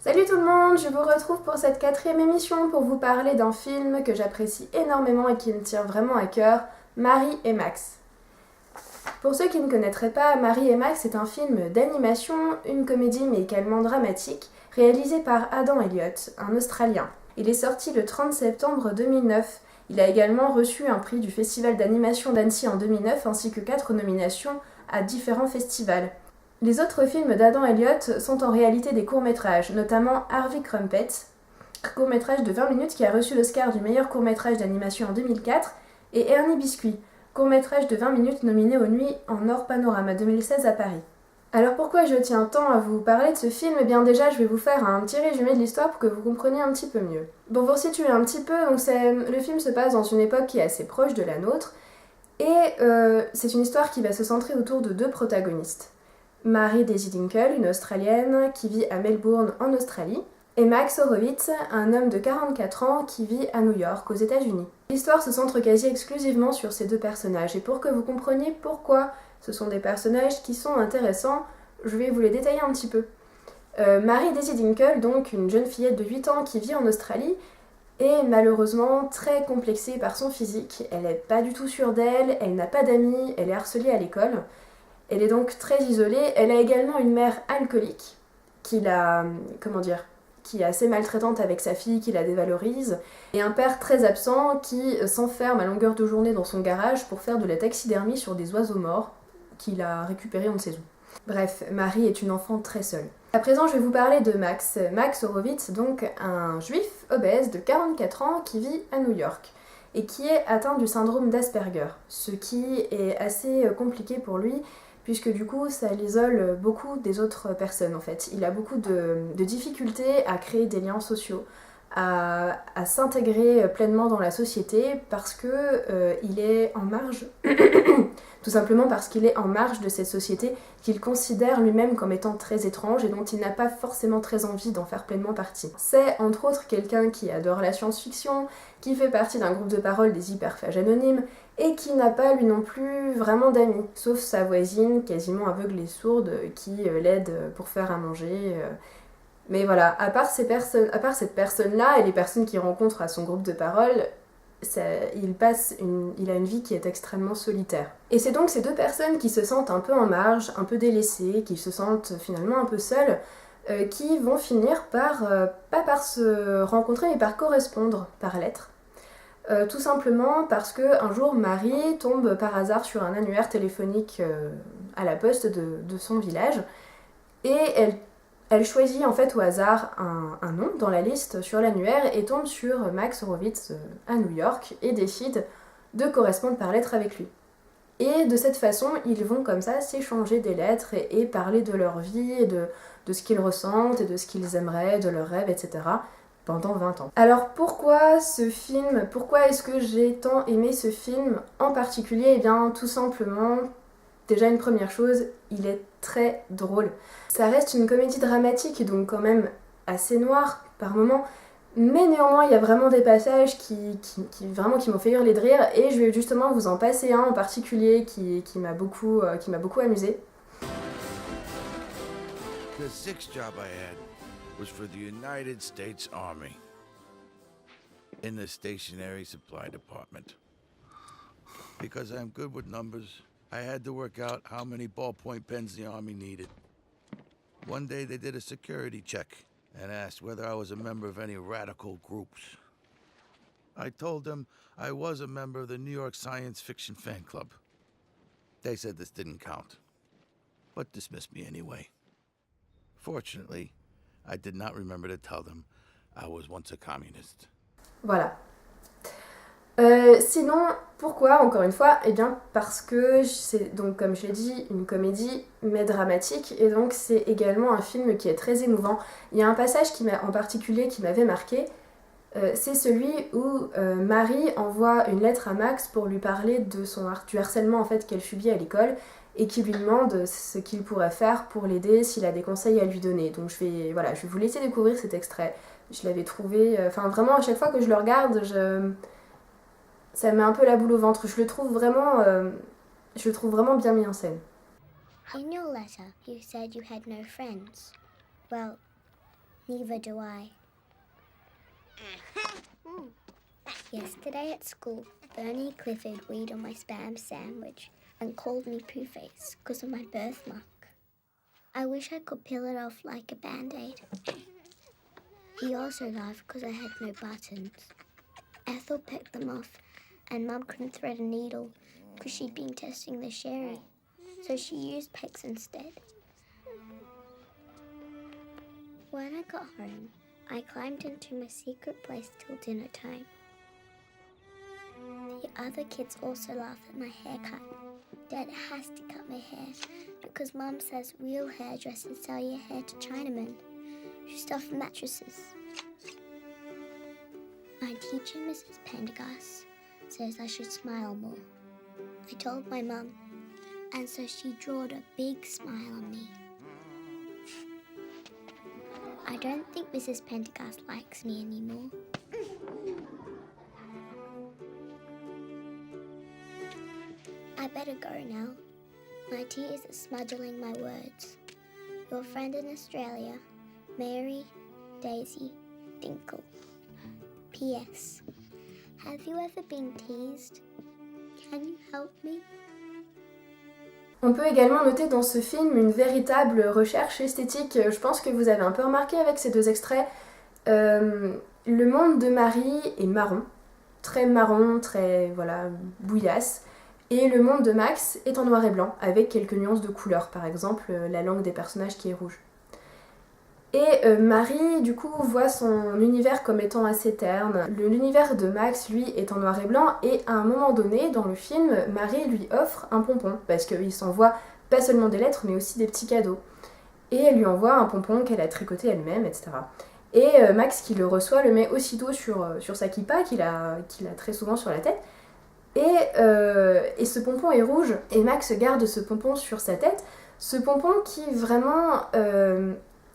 Salut tout le monde, je vous retrouve pour cette 4e émission pour vous parler d'un film que j'apprécie énormément et qui me tient vraiment à cœur, Marie et Max. Pour ceux qui ne connaîtraient pas, Marie et Max est un film d'animation, une comédie mais également dramatique, réalisé par Adam Elliott, un Australien. Il est sorti le 30 septembre 2009. Il a également reçu un prix du Festival d'animation d'Annecy en 2009 ainsi que 4 nominations à différents festivals. Les autres films d'Adam Elliott sont en réalité des courts-métrages, notamment Harvey Crumpet, court-métrage de 20 minutes qui a reçu l'Oscar du meilleur court-métrage d'animation en 2004, et Ernie Biscuit, court-métrage de 20 minutes nominé aux Nuits en Or Panorama 2016 à Paris. Alors pourquoi je tiens tant à vous parler de ce film ? Eh bien déjà je vais vous faire un petit résumé de l'histoire pour que vous compreniez un petit peu mieux. Pour vous situer un petit peu, le film se passe dans une époque qui est assez proche de la nôtre, et c'est une histoire qui va se centrer autour de 2 protagonistes. Mary Daisy Dinkle, une Australienne qui vit à Melbourne en Australie, et Max Horowitz, un homme de 44 ans qui vit à New York, aux États-Unis. L'histoire se centre quasi exclusivement sur ces 2 personnages, et pour que vous compreniez pourquoi ce sont des personnages qui sont intéressants, je vais vous les détailler un petit peu. Mary Daisy Dinkle, donc une jeune fillette de 8 ans qui vit en Australie, est malheureusement très complexée par son physique. Elle n'est pas du tout sûre d'elle, elle n'a pas d'amis, elle est harcelée à l'école. Elle est donc très isolée. Elle a également une mère alcoolique qui est assez maltraitante avec sa fille, qui la dévalorise, et un père très absent qui s'enferme à longueur de journée dans son garage pour faire de la taxidermie sur des oiseaux morts qu'il a récupérés on ne sait où. Bref, Marie est une enfant très seule. À présent, je vais vous parler de Max. Max Horowitz, donc un juif obèse de 44 ans qui vit à New York et qui est atteint du syndrome d'Asperger, ce qui est assez compliqué pour lui puisque du coup ça l'isole beaucoup des autres personnes en fait. Il a beaucoup de difficultés à créer des liens sociaux, à s'intégrer pleinement dans la société parce que il est en marge, tout simplement parce qu'il est en marge de cette société qu'il considère lui-même comme étant très étrange et dont il n'a pas forcément très envie d'en faire pleinement partie. C'est entre autres quelqu'un qui adore la science-fiction, qui fait partie d'un groupe de parole des hyperphages anonymes et qui n'a pas lui non plus vraiment d'amis, sauf sa voisine quasiment aveugle et sourde qui l'aide pour faire à manger. Mais voilà, à part cette personne-là et les personnes qu'il rencontre à son groupe de parole, il a une vie qui est extrêmement solitaire. Et c'est donc ces 2 personnes qui se sentent un peu en marge, un peu délaissées, qui se sentent finalement un peu seules, qui vont finir par, pas par se rencontrer, mais par correspondre par lettres. Tout simplement parce qu'un jour, Marie tombe par hasard sur un annuaire téléphonique à la poste de son village, et elle choisit en fait au hasard un nom dans la liste sur l'annuaire et tombe sur Max Horowitz à New York et décide de correspondre par lettre avec lui. Et de cette façon, ils vont comme ça s'échanger des lettres et parler de leur vie, et de ce qu'ils ressentent et de ce qu'ils aimeraient, de leurs rêves, etc. pendant 20 ans. Alors pourquoi est-ce que j'ai tant aimé ce film en particulier ? Eh bien tout simplement, déjà une première chose, il est très drôle. Ça reste une comédie dramatique, donc quand même assez noire par moments, mais néanmoins il y a vraiment des passages qui m'ont fait hurler de rire, et je vais justement vous en passer un en particulier qui m'a beaucoup amusé. The 6th job I had was for the United States Army in the stationery supply department. Because I'm good with numbers, I had to work out how many ballpoint pens the Army needed. One day they did a security check and asked whether I was a member of any radical groups. I told them I was a member of the New York Science Fiction Fan Club. They said this didn't count, but dismissed me anyway. Fortunately, I did not remember to tell them I was once a communist. Voilà. Sinon, pourquoi, encore une fois ? Eh bien, parce que c'est, donc, comme je l'ai dit, une comédie, mais dramatique, et donc c'est également un film qui est très émouvant. Il y a un passage en particulier qui m'avait marqué, c'est celui où Marie envoie une lettre à Max pour lui parler du harcèlement en fait, qu'elle subit à l'école, et qui lui demande ce qu'il pourrait faire pour l'aider, s'il a des conseils à lui donner. Donc je vais vous laisser découvrir cet extrait. Je l'avais trouvé... vraiment, à chaque fois que je le regarde, ça me met un peu la boule au ventre. Je le trouve vraiment bien mis en scène. In your letter, you said you had no friends. Well, Neither do I. Yesterday at school, Bernie Clifford weed on my spam sandwich and called me Pooh-Face because of my birthmark. I wish I could peel it off like a Band-Aid. He also laughed because I had no buttons. Ethel pecked them off, and Mum couldn't thread a needle because she'd been testing the sherry, so she used pecks instead. When I got home, I climbed into my secret place till dinner time. The other kids also laugh at my haircut. Dad has to cut my hair because Mum says real hairdressers sell your hair to Chinamen who stuff mattresses. My teacher, Mrs. Pendergast, says I should smile more. I told my mum, and so she drawed a big smile on me. I don't think Mrs. Pendergast likes me anymore. I better go now. My tears are smudging my words. Your friend in Australia, Mary Daisy Dinkle. P.S. Have you ever been teased? Can you help me? On peut également noter dans ce film une véritable recherche esthétique. Je pense que vous avez un peu remarqué avec ces deux extraits. Le monde de Marie est marron, très voilà, bouillasse. Et le monde de Max est en noir et blanc, avec quelques nuances de couleurs, par exemple la langue des personnages qui est rouge. Et Marie, du coup, voit son univers comme étant assez terne. L'univers de Max, lui, est en noir et blanc, et à un moment donné, dans le film, Marie lui offre un pompon, parce qu'il s'envoie pas seulement des lettres, mais aussi des petits cadeaux. Et elle lui envoie un pompon qu'elle a tricoté elle-même, etc. Et Max, qui le reçoit, le met aussitôt sur sa kippa, qu'il a très souvent sur la tête. Et ce pompon est rouge, et Max garde ce pompon sur sa tête, ce pompon qui vraiment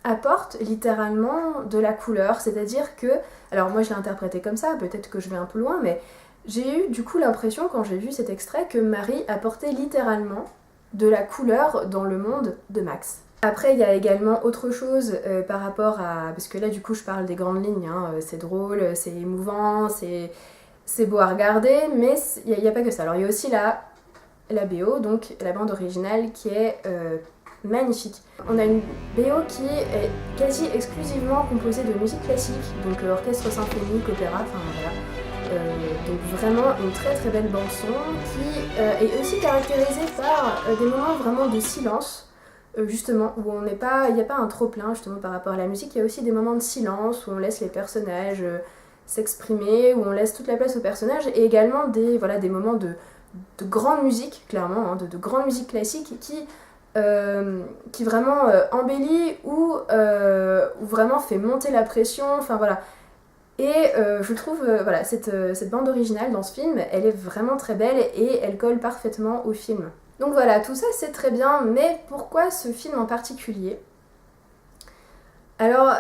apporte littéralement de la couleur, c'est-à-dire que, alors moi je l'ai interprété comme ça, peut-être que je vais un peu loin, mais j'ai eu du coup l'impression quand j'ai vu cet extrait que Marie apportait littéralement de la couleur dans le monde de Max. Après il y a également autre chose par rapport à, parce que là du coup je parle des grandes lignes, hein, c'est drôle, c'est émouvant, c'est beau à regarder, mais il n'y a pas que ça. Alors il y a aussi la BO, donc la bande originale qui est magnifique. On a une BO qui est quasi exclusivement composée de musique classique, donc orchestre symphonique, opéra, enfin voilà. Donc vraiment une très très belle bande son qui est aussi caractérisée par des moments vraiment de silence, justement, où il n'y a pas un trop plein justement par rapport à la musique, il y a aussi des moments de silence où on laisse les personnages s'exprimer, où on laisse toute la place aux personnages, et également des moments de grande musique, clairement, hein, de grande musique classique qui vraiment embellit ou vraiment fait monter la pression, enfin voilà. Et je trouve voilà, cette bande originale dans ce film, elle est vraiment très belle et elle colle parfaitement au film. Donc voilà, tout ça c'est très bien, mais pourquoi ce film en particulier ? Alors,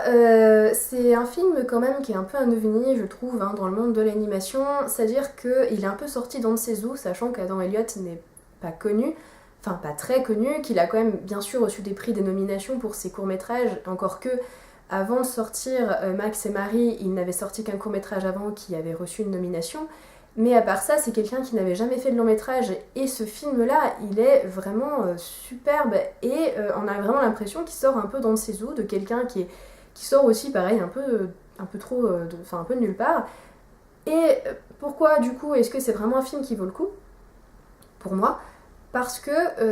c'est un film quand même qui est un peu un ovni, je trouve, hein, dans le monde de l'animation, c'est-à-dire qu'il est un peu sorti d'on ne sait où, sachant qu'Adam Elliott n'est pas connu, enfin pas très connu, qu'il a quand même bien sûr reçu des prix, des nominations pour ses courts-métrages, encore que avant de sortir Max et Marie, il n'avait sorti qu'un court-métrage avant qui avait reçu une nomination, mais à part ça, c'est quelqu'un qui n'avait jamais fait de long-métrage, et ce film-là, il est vraiment superbe, et on a vraiment l'impression qu'il sort un peu d'on ne sait où, de quelqu'un qui sort aussi, pareil, un peu trop, un peu de nulle part. Et pourquoi, du coup, est-ce que c'est vraiment un film qui vaut le coup ? Pour moi, parce que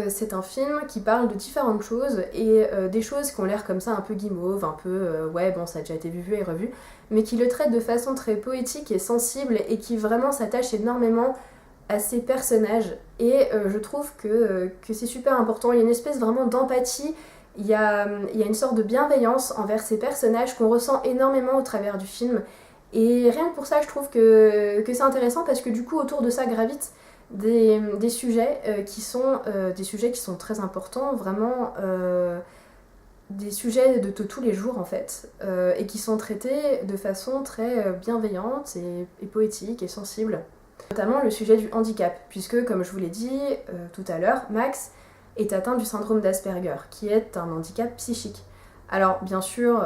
c'est un film qui parle de différentes choses, et des choses qui ont l'air comme ça un peu guimauve, un peu ouais bon ça a déjà été vu et revu, mais qui le traitent de façon très poétique et sensible, et qui vraiment s'attache énormément à ces personnages, et je trouve que c'est super important. Il y a une espèce vraiment d'empathie, il y a une sorte de bienveillance envers ces personnages qu'on ressent énormément au travers du film, et rien que pour ça je trouve que c'est intéressant, parce que du coup autour de ça gravitent des sujets qui sont très importants, vraiment des sujets de tous les jours en fait, et qui sont traités de façon très bienveillante et poétique et sensible. Notamment le sujet du handicap, puisque comme je vous l'ai dit tout à l'heure, Max est atteint du syndrome d'Asperger, qui est un handicap psychique. Alors bien sûr,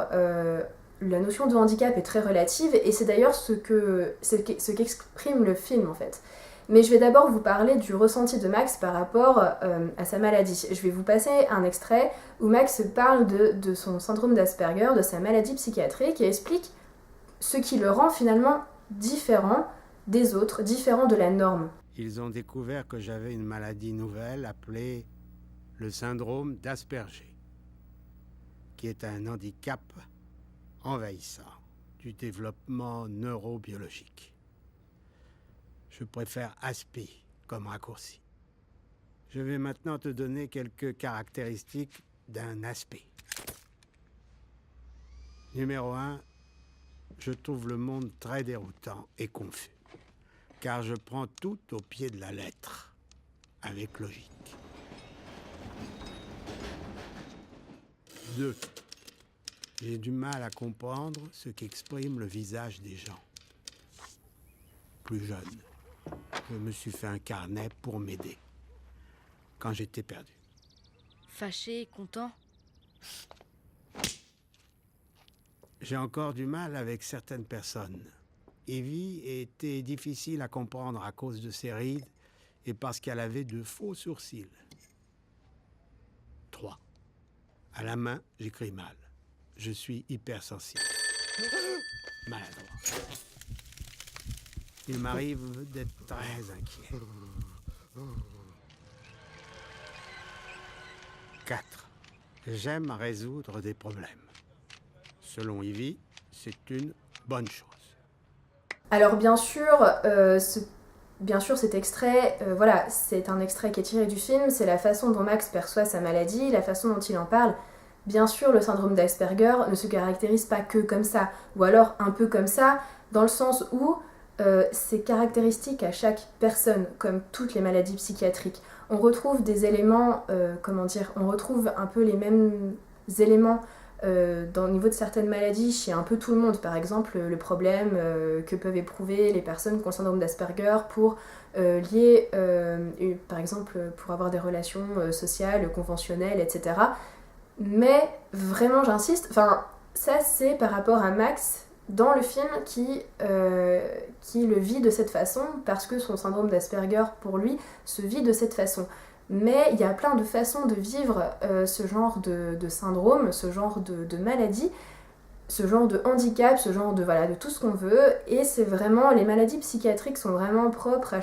la notion de handicap est très relative et c'est d'ailleurs ce qu'exprime le film en fait. Mais je vais d'abord vous parler du ressenti de Max par rapport à sa maladie. Je vais vous passer un extrait où Max parle de son syndrome d'Asperger, de sa maladie psychiatrique, et explique ce qui le rend finalement différent des autres, différent de la norme. Ils ont découvert que j'avais une maladie nouvelle appelée le syndrome d'Asperger, qui est un handicap envahissant du développement neurobiologique. Je préfère ASPI comme raccourci. Je vais maintenant te donner quelques caractéristiques d'un ASPI. Numéro 1, je trouve le monde très déroutant et confus, car je prends tout au pied de la lettre, avec logique. 2. J'ai du mal à comprendre ce qu'exprime le visage des gens. Plus jeune, je me suis fait un carnet pour m'aider, quand j'étais perdu. Fâché, content? J'ai encore du mal avec certaines personnes. Evie était difficile à comprendre à cause de ses rides et parce qu'elle avait de faux sourcils. 3. À la main, j'écris mal. Je suis hypersensible. Maladroit. Il m'arrive d'être très inquiet. 4. J'aime résoudre des problèmes. Selon Evie, c'est une bonne chose. Alors bien sûr, cet extrait, voilà, c'est un extrait qui est tiré du film, c'est la façon dont Max perçoit sa maladie, la façon dont il en parle. Bien sûr, le syndrome d'Asperger ne se caractérise pas que comme ça, ou alors un peu comme ça, dans le sens où c'est caractéristique à chaque personne, comme toutes les maladies psychiatriques. On retrouve des éléments, on retrouve un peu les mêmes éléments au niveau de certaines maladies chez un peu tout le monde. Par exemple, le problème que peuvent éprouver les personnes qui ont le syndrome d'Asperger pour par exemple, pour avoir des relations sociales, conventionnelles, etc. Mais vraiment, j'insiste, ça c'est par rapport à Max dans le film qui le vit de cette façon parce que son syndrome d'Asperger pour lui se vit de cette façon. Mais il y a plein de façons de vivre ce genre de syndrome, ce genre de maladie, ce genre de handicap, ce genre de tout ce qu'on veut. Et c'est vraiment, les maladies psychiatriques sont vraiment propres à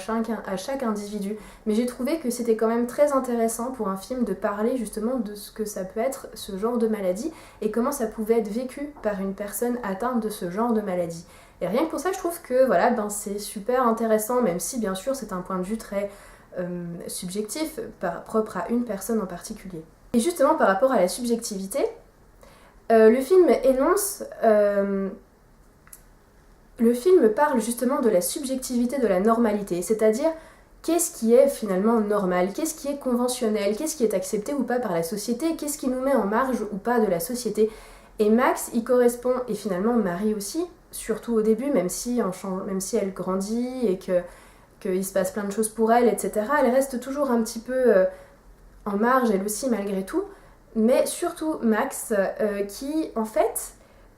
chaque individu. Mais j'ai trouvé que c'était quand même très intéressant pour un film de parler justement de ce que ça peut être ce genre de maladie et comment ça pouvait être vécu par une personne atteinte de ce genre de maladie. Et rien que pour ça, je trouve que c'est super intéressant, même si bien sûr c'est un point de vue très subjectif, propre à une personne en particulier. Et justement par rapport à la subjectivité, le film parle justement de la subjectivité de la normalité, c'est-à-dire qu'est-ce qui est finalement normal, qu'est-ce qui est conventionnel, qu'est-ce qui est accepté ou pas par la société, qu'est-ce qui nous met en marge ou pas de la société. Et Max y correspond, et finalement Marie aussi, surtout au début, même si elle grandit et qu'il se passe plein de choses pour elle, etc. Elle reste toujours un petit peu en marge, elle aussi, malgré tout. Mais surtout Max, qui, en fait,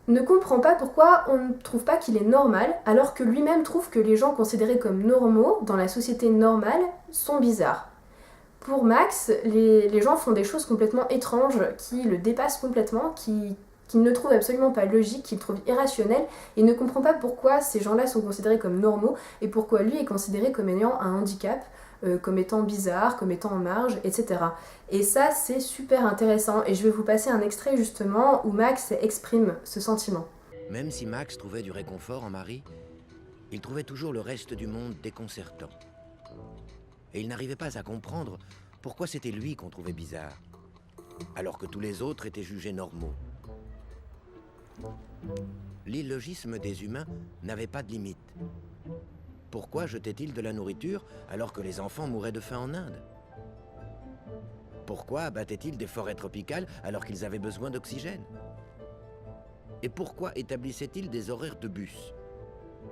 ne comprend pas pourquoi on ne trouve pas qu'il est normal, alors que lui-même trouve que les gens considérés comme normaux, dans la société normale, sont bizarres. Pour Max, les gens font des choses complètement étranges, qui le dépassent complètement, qu'il ne trouve absolument pas logique, qu'il trouve irrationnel, et ne comprend pas pourquoi ces gens-là sont considérés comme normaux, et pourquoi lui est considéré comme ayant un handicap, comme étant bizarre, comme étant en marge, etc. Et ça, c'est super intéressant, et je vais vous passer un extrait justement où Max exprime ce sentiment. Même si Max trouvait du réconfort en Marie, il trouvait toujours le reste du monde déconcertant. Et il n'arrivait pas à comprendre pourquoi c'était lui qu'on trouvait bizarre, alors que tous les autres étaient jugés normaux. L'illogisme des humains n'avait pas de limite. Pourquoi jetait-il de la nourriture alors que les enfants mouraient de faim en Inde? Pourquoi abattait-il des forêts tropicales alors qu'ils avaient besoin d'oxygène? Et pourquoi établissait-il des horaires de bus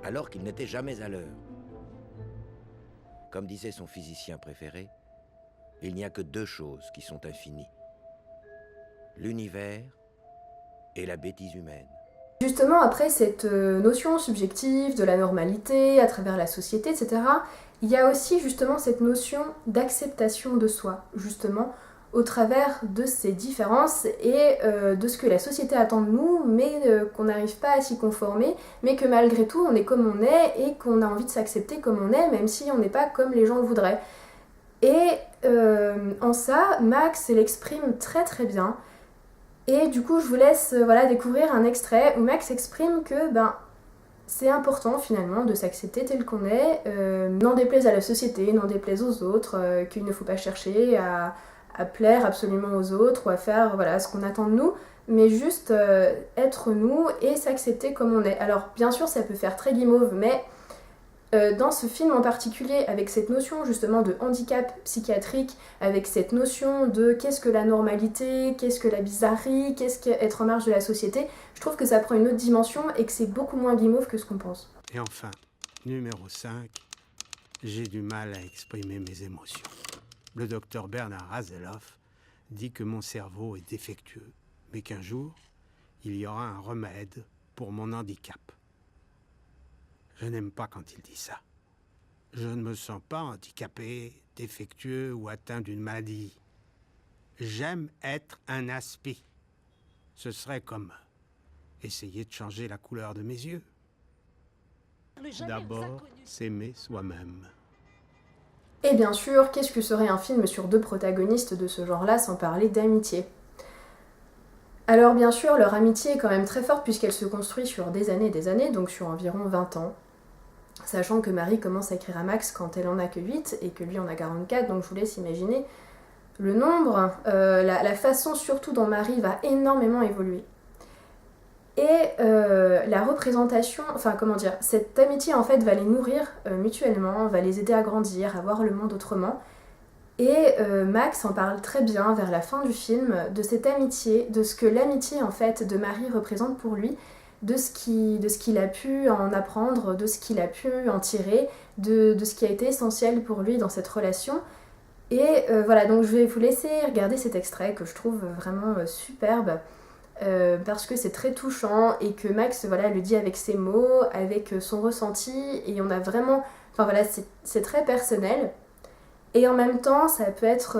alors qu'ils n'étaient jamais à l'heure? Comme disait son physicien préféré, il n'y a que deux choses qui sont infinies: l'univers et la bêtise humaine. Justement, après cette notion subjective de la normalité à travers la société, etc., il y a aussi justement cette notion d'acceptation de soi, justement, au travers de ces différences et de ce que la société attend de nous, mais qu'on n'arrive pas à s'y conformer, mais que malgré tout, on est comme on est et qu'on a envie de s'accepter comme on est, même si on n'est pas comme les gens le voudraient. Et en ça, Max l'exprime très très bien. Et du coup, je vous laisse découvrir un extrait où Max exprime que c'est important finalement de s'accepter tel qu'on est, n'en déplaise à la société, n'en déplaise aux autres, qu'il ne faut pas chercher à plaire absolument aux autres ou à faire ce qu'on attend de nous, mais juste être nous et s'accepter comme on est. Alors bien sûr, ça peut faire très guimauve, mais dans ce film en particulier, avec cette notion justement de handicap psychiatrique, avec cette notion de qu'est-ce que la normalité, qu'est-ce que la bizarrerie, qu'est-ce qu'être en marge de la société, je trouve que ça prend une autre dimension et que c'est beaucoup moins guimauve que ce qu'on pense. Et enfin, numéro 5, j'ai du mal à exprimer mes émotions. Le docteur Bernard Haseloff dit que mon cerveau est défectueux, mais qu'un jour, il y aura un remède pour mon handicap. Je n'aime pas quand il dit ça. Je ne me sens pas handicapé, défectueux ou atteint d'une maladie. J'aime être un aspi. Ce serait comme essayer de changer la couleur de mes yeux. D'abord, s'aimer soi-même. Et bien sûr, qu'est-ce que serait un film sur deux protagonistes de ce genre-là sans parler d'amitié ? Alors bien sûr, leur amitié est quand même très forte puisqu'elle se construit sur des années, donc sur environ 20 ans. Sachant que Marie commence à écrire à Max quand elle en a que 8 et que lui en a 44, donc je vous laisse imaginer le nombre, la façon surtout dont Marie va énormément évoluer. Et la représentation, cette amitié en fait va les nourrir mutuellement, va les aider à grandir, à voir le monde autrement. Et Max en parle très bien vers la fin du film de cette amitié, de ce que l'amitié en fait de Marie représente pour lui, de ce qu'il a pu en apprendre, de ce qu'il a pu en tirer, de ce qui a été essentiel pour lui dans cette relation. Et donc je vais vous laisser regarder cet extrait que je trouve vraiment superbe, parce que c'est très touchant et que Max le dit avec ses mots, avec son ressenti, et on a vraiment... c'est très personnel. Et en même temps, ça peut être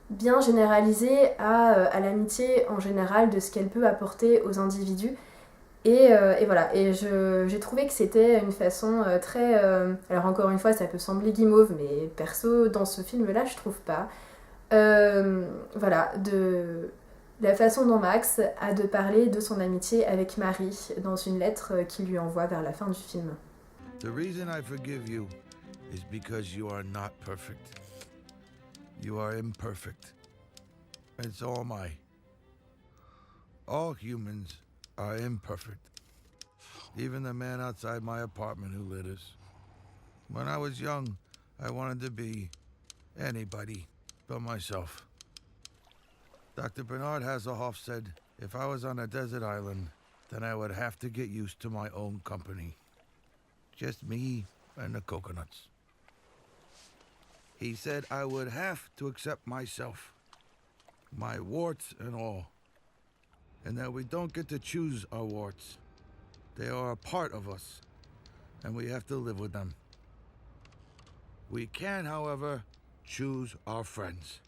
bien généralisé à l'amitié en général, de ce qu'elle peut apporter aux individus. Et j'ai trouvé que c'était une façon très... alors encore une fois, ça peut sembler guimauve, mais perso, dans ce film-là, je trouve pas. De la façon dont Max a de parler de son amitié avec Marie dans une lettre qu'il lui envoie vers la fin du film. The reason I forgive you is because you are not perfect. You are imperfect. And so am I. All humans are imperfect. Even the man outside my apartment who litters. When I was young, I wanted to be anybody but myself. Dr. Bernard Hasselhoff said if I was on a desert island, then I would have to get used to my own company. Just me and the coconuts. He said I would have to accept myself, my warts and all, and that we don't get to choose our warts. They are a part of us, and we have to live with them. We can, however, choose our friends.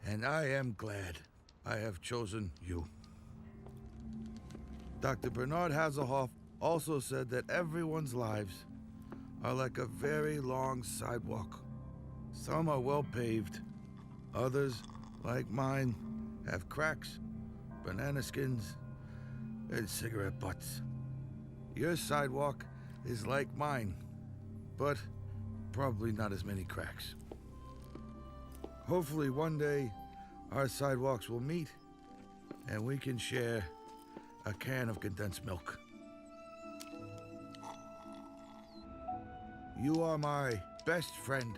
And I am glad I have chosen you. Dr. Bernard Hasselhoff also said that everyone's lives are like a very long sidewalk. Some are well paved. Others, like mine, have cracks, banana skins, and cigarette butts. Your sidewalk is like mine, but probably not as many cracks. Hopefully one day our sidewalks will meet and we can share a can of condensed milk. You are my best friend.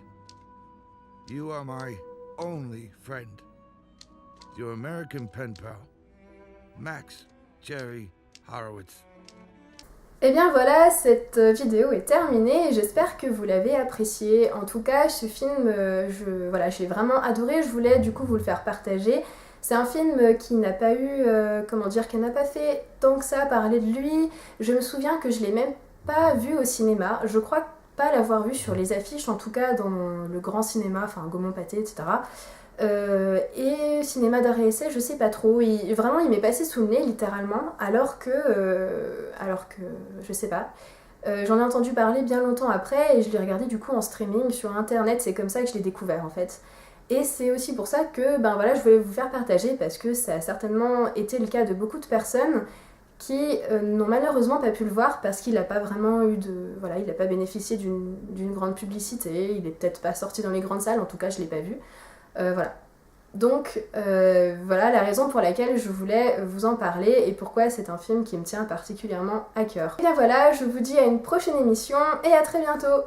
You are my only friend. Your American pen pal, Max Jerry Horowitz. Et bien voilà, cette vidéo est terminée et j'espère que vous l'avez apprécié. En tout cas, ce film, j'ai vraiment adoré. Je voulais du coup vous le faire partager. C'est un film qui n'a pas eu, qui n'a pas fait tant que ça parler de lui. Je me souviens que je l'ai même pas vu au cinéma. Je crois pas l'avoir vu sur les affiches, en tout cas dans le grand cinéma, enfin Gaumont-Pathé, etc. Et cinéma d'art et essai, je sais pas trop. Vraiment, il m'est passé sous le nez, littéralement, alors que je sais pas. J'en ai entendu parler bien longtemps après et je l'ai regardé du coup en streaming sur internet. C'est comme ça que je l'ai découvert en fait. Et c'est aussi pour ça que je voulais vous faire partager parce que ça a certainement été le cas de beaucoup de personnes qui n'ont malheureusement pas pu le voir parce qu'il n'a pas vraiment eu de... Voilà, il n'a pas bénéficié d'une grande publicité, il est peut-être pas sorti dans les grandes salles, en tout cas je l'ai pas vu. Voilà. Donc voilà la raison pour laquelle je voulais vous en parler et pourquoi c'est un film qui me tient particulièrement à cœur. Et bien voilà, je vous dis à une prochaine émission et à très bientôt.